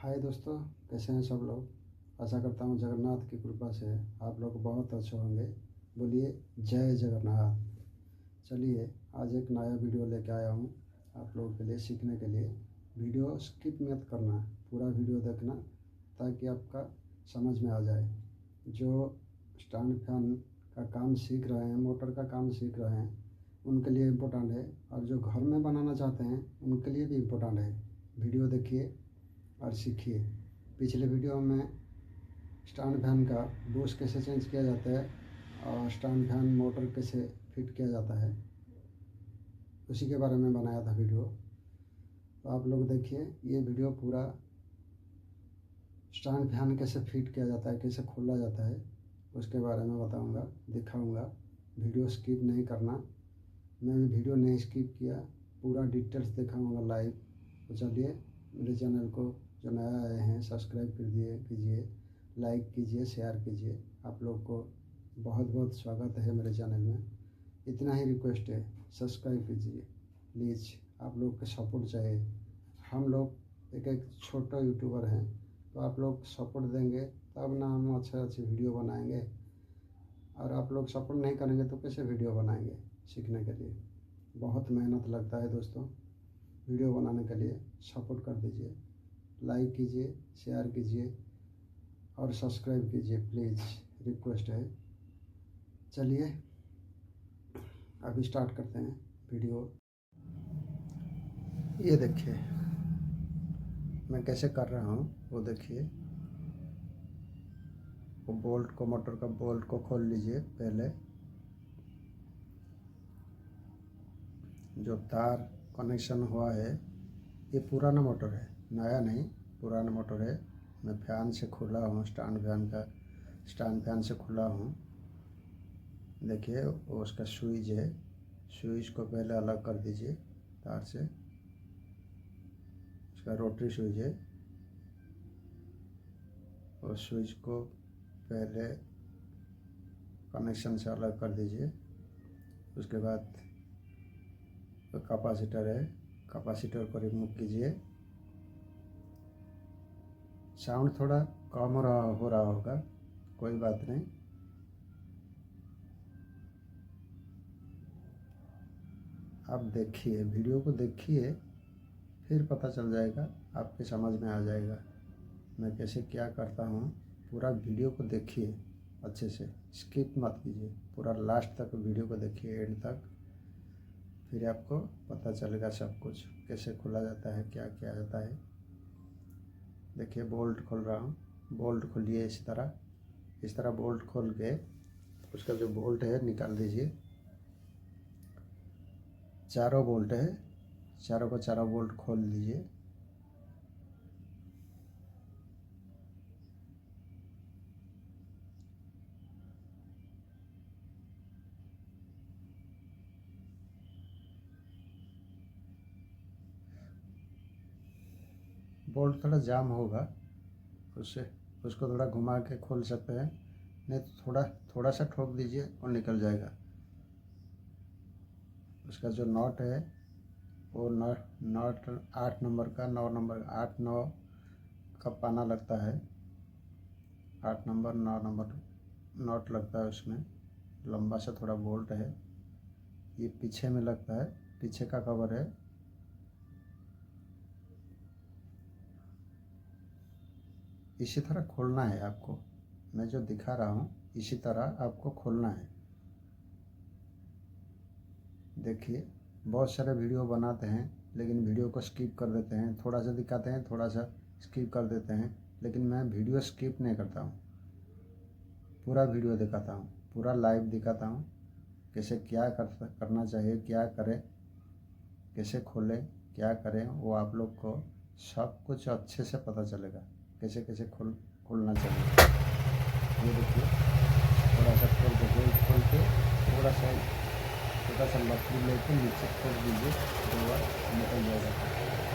हाय दोस्तों, कैसे हैं सब लोग। आशा करता हूँ जगन्नाथ की कृपा से आप लोग बहुत अच्छे होंगे। बोलिए जय जगन्नाथ। चलिए आज एक नया वीडियो लेके आया हूँ आप लोगों के लिए सीखने के लिए। वीडियो स्किप मत करना, पूरा वीडियो देखना ताकि आपका समझ में आ जाए। जो स्टैंड फैन का काम सीख रहे हैं, मोटर का काम सीख रहे हैं, उनके लिए इम्पोर्टेंट है, और जो घर में बनाना चाहते हैं उनके लिए भी इम्पोर्टेंट है। वीडियो देखिए और सीखिए। पिछले वीडियो में स्टैंड फैन का बूश कैसे चेंज किया जाता है और स्टैंड फैन मोटर कैसे फिट किया जाता है, उसी के बारे में बनाया था वीडियो। तो आप लोग देखिए ये वीडियो पूरा। स्टैंड फैन कैसे फिट किया जाता है, कैसे खोला जाता है, उसके बारे में बताऊंगा, दिखाऊंगा। वीडियो स्किप नहीं करना। मैं भी वीडियो नहीं स्किप किया, पूरा डिटेल्स दिखाऊंगा लाइव। तो चलिए मेरे चैनल को जो नया आए हैं सब्सक्राइब कीजिए, लाइक कीजिए, शेयर कीजिए। आप लोग को बहुत बहुत स्वागत है मेरे चैनल में। इतना ही रिक्वेस्ट है, सब्सक्राइब कीजिए प्लीज़। आप लोग का सपोर्ट चाहिए। हम लोग एक छोटा यूट्यूबर हैं, तो आप लोग सपोर्ट देंगे तब ना हम अच्छे वीडियो बनाएंगे। और आप लोग सपोर्ट नहीं करेंगे तो कैसे वीडियो बनाएंगे सीखने के लिए। बहुत मेहनत लगता है दोस्तों वीडियो बनाने के लिए। सपोर्ट कर दीजिए, लाइक कीजिए, शेयर कीजिए और सब्सक्राइब कीजिए प्लीज़, रिक्वेस्ट है। चलिए अभी स्टार्ट करते हैं वीडियो। ये देखिए मैं कैसे कर रहा हूँ, वो देखिए। वो बोल्ट को, मोटर का बोल्ट को खोल लीजिए पहले। जो तार कनेक्शन हुआ है ये पुराना मोटर है, नया नहीं, पुराना मोटर है। मैं फैन से खुला हूँ, स्टैंड फैन से खुला हूँ। देखिए वो उसका स्विच है, स्विच को पहले अलग कर दीजिए तार से। उसका रोटरी स्विच है, और स्विच को पहले कनेक्शन से अलग कर दीजिए। उसके बाद तो कैपेसिटर है, कैपेसिटर को रिमूव कीजिए। साउंड थोड़ा कम हो रहा होगा, कोई बात नहीं। आप देखिए, वीडियो को देखिए, फिर पता चल जाएगा, आपके समझ में आ जाएगा मैं कैसे क्या करता हूँ। पूरा वीडियो को देखिए अच्छे से, स्किप मत कीजिए। पूरा लास्ट तक वीडियो को देखिए, एंड तक, फिर आपको पता चलेगा सब कुछ कैसे खोला जाता है, क्या किया जाता है। देखिए बोल्ट खोल रहा हूँ। बोल्ट खोलिए इस तरह बोल्ट खोल के उसका जो बोल्ट है निकाल दीजिए। चारों बोल्ट है, चारों बोल्ट खोल दीजिए। बोल्ट थोड़ा जाम होगा, उसको थोड़ा घुमा के खोल सकते हैं, नहीं तो थोड़ा सा ठोक दीजिए और निकल जाएगा। उसका जो नॉट है वो नॉट 8 नंबर का, 9 नंबर, 8 9 का पाना लगता है। 8 नंबर 9 नंबर नॉट लगता है उसमें। लंबा सा थोड़ा बोल्ट है, ये पीछे में लगता है, पीछे का कवर है। इसी तरह खोलना है आपको, मैं जो दिखा रहा हूँ इसी तरह आपको खोलना है। देखिए बहुत सारे वीडियो बनाते हैं लेकिन वीडियो को स्किप कर देते हैं, थोड़ा सा दिखाते हैं, थोड़ा सा स्किप कर देते हैं। लेकिन मैं वीडियो स्किप नहीं करता हूँ, पूरा वीडियो दिखाता हूँ, पूरा लाइव दिखाता हूँ। कैसे क्या करना चाहिए, क्या करें, कैसे खोलें, क्या करें, वो आप लोग को सब कुछ अच्छे से पता चलेगा कैसे कैसे खोलना चाहिए। ये देखिए थोड़ा सा खोल के, खोल के थोड़ा सा लकड़ी लेके नीचे खोल दीजिए, दो बार निकल जाएगा,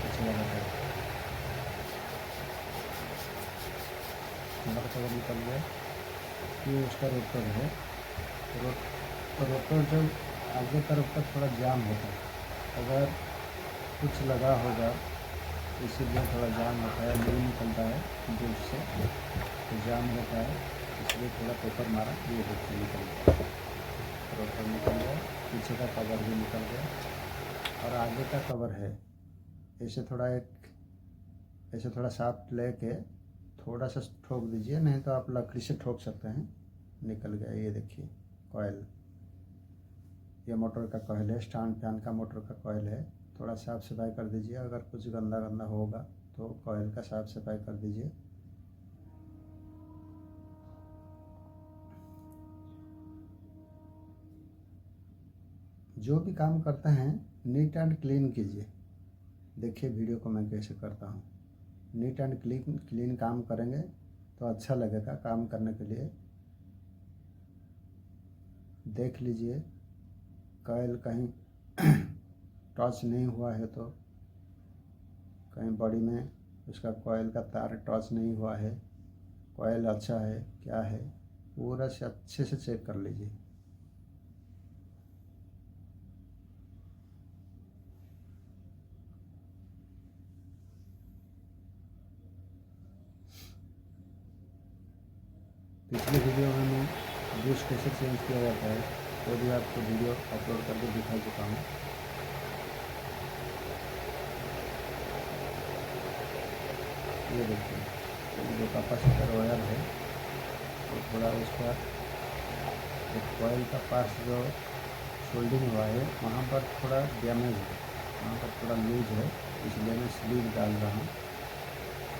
अच्छा लगा है। अगर निकल गया, ये उसका रोटर है। रोटर जब आगे तरफ का थोड़ा जाम होता है, अगर कुछ लगा होगा इसीलिए थोड़ा जाम होता है, नहीं निकलता है दूर से, तो जाम रहता है, इसलिए थोड़ा पेपर मारा, ये देखिए निकल गया, प्रॉपर निकल गया, पीछे का कवर भी निकल गया और आगे का कवर है। ऐसे थोड़ा साफ लेके थोड़ा सा ठोक दीजिए, नहीं तो आप लकड़ी से ठोक सकते हैं, निकल गया। ये देखिए कॉइल, ये मोटर का कॉइल है, स्टैंड फैन का मोटर का कॉइल है। थोड़ा साफ़ सफाई कर दीजिए, अगर कुछ गंदा गंदा होगा तो कॉइल का साफ़ सफाई कर दीजिए। जो भी काम करते हैं नीट एंड क्लीन कीजिए। देखिए वीडियो को मैं कैसे करता हूँ, नीट एंड क्लीन काम करेंगे तो अच्छा लगेगा काम करने के लिए। देख लीजिए कॉइल कहीं टच नहीं हुआ है तो, कहीं बॉडी में उसका कॉइल का तार टच नहीं हुआ है, कॉइल अच्छा है क्या है, पूरा से अच्छे से चेक कर लीजिए। पिछले वीडियो में मैं ब्रश कैसे चेंज किया जाता है वो भी आपको वीडियो अपलोड करके दिखा चुका हूँ। ये देखिए जो कैपेसिटर वायर है तो थोड़ा उसका कॉइल का पास जो सोल्डिंग हुआ है वहाँ पर थोड़ा डैमेज है, वहाँ पर थोड़ा लूज है, इसलिए मैं स्लीव डाल रहा हूँ।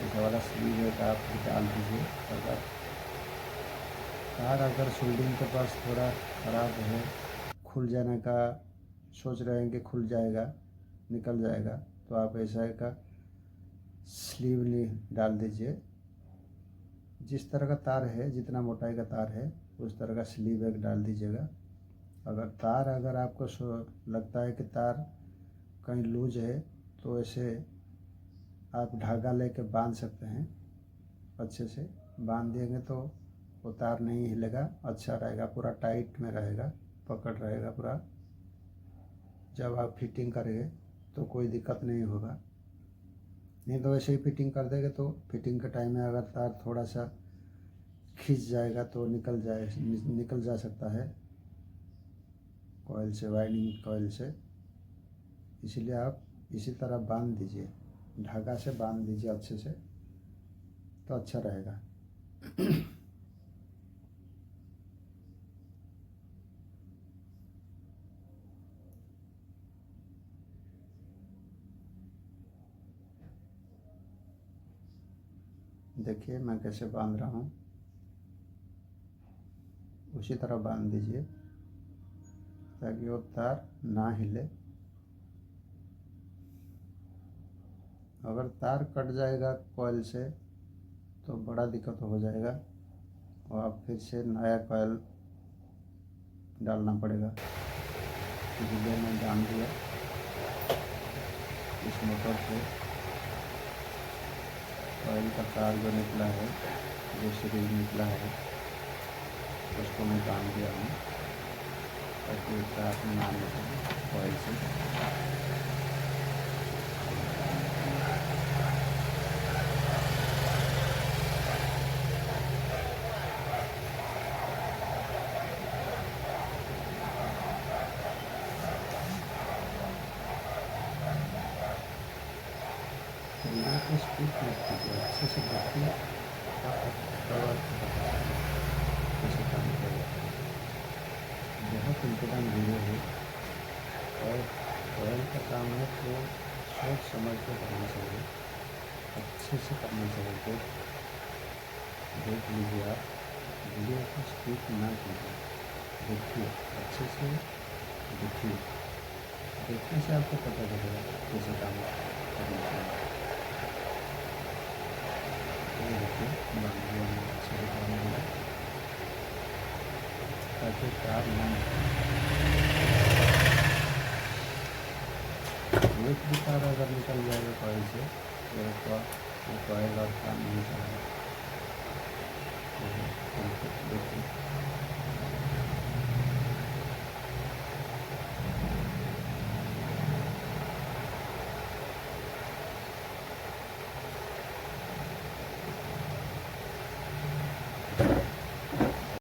ऐसा वाला स्लीव है तो आप डाल दीजिए। अगर तार अगर सोल्डिंग के पास थोड़ा ख़राब है, खुल जाने का सोच रहे हैं कि खुल जाएगा निकल जाएगा, तो आप ऐसा का स्लीव डाल दीजिए। जिस तरह का तार है, जितना मोटाई का तार है उस तरह का स्लीव एक डाल दीजिएगा। अगर आपको लगता है कि तार कहीं लूज है तो ऐसे आप धागा लेके बांध सकते हैं, अच्छे से बांध देंगे तो वो तार नहीं हिलेगा, अच्छा रहेगा, पूरा टाइट में रहेगा, पकड़ रहेगा पूरा। जब आप फिटिंग करेंगे तो कोई दिक्कत नहीं होगा। नहीं तो ऐसे ही फिटिंग कर देंगे तो फिटिंग के टाइम में अगर तार थोड़ा सा खींच जाएगा तो निकल जा सकता है कॉइल से, वाइंडिंग कॉइल से। इसलिए आप इसी तरह बांध दीजिए, धागा से बांध दीजिए अच्छे से, तो अच्छा रहेगा। देखिए मैं कैसे बांध रहा हूँ, उसी तरह बांध दीजिए ताकि वो तार ना हिले। अगर तार कट जाएगा कॉइल से तो बड़ा दिक्कत हो जाएगा और आप फिर से नया कॉइल डालना पड़ेगा। इसलिए मैं डाल दिया इस मोटर से कॉइल का तार जो निकला है, जो सीरीज निकला है, उसको मैं बांध दिया हूँ ताकि तार ना निकले कॉइल से। तो स्पीड मत कीजिए, अच्छे से देखिए कैसे काम करेगा। बहुत इम्पोर्टेंट वीडियो है और ऑयल का काम है तो सोच समझ के करना चाहिए, अच्छे से करना चाहिए। तो देख लीजिए आप वीडियो को स्किप ना कीजिए, देखिए अच्छे से देखिए, देखने से आपको पता चलेगा कैसे काम करना चाहिए। ये देखिए बांधिए अच्छे से बांधिए ताकि तार ना एक भी तार अगर निकल जाएगा कॉइल से तो कॉइल और काम नहीं चलेगा। देखिए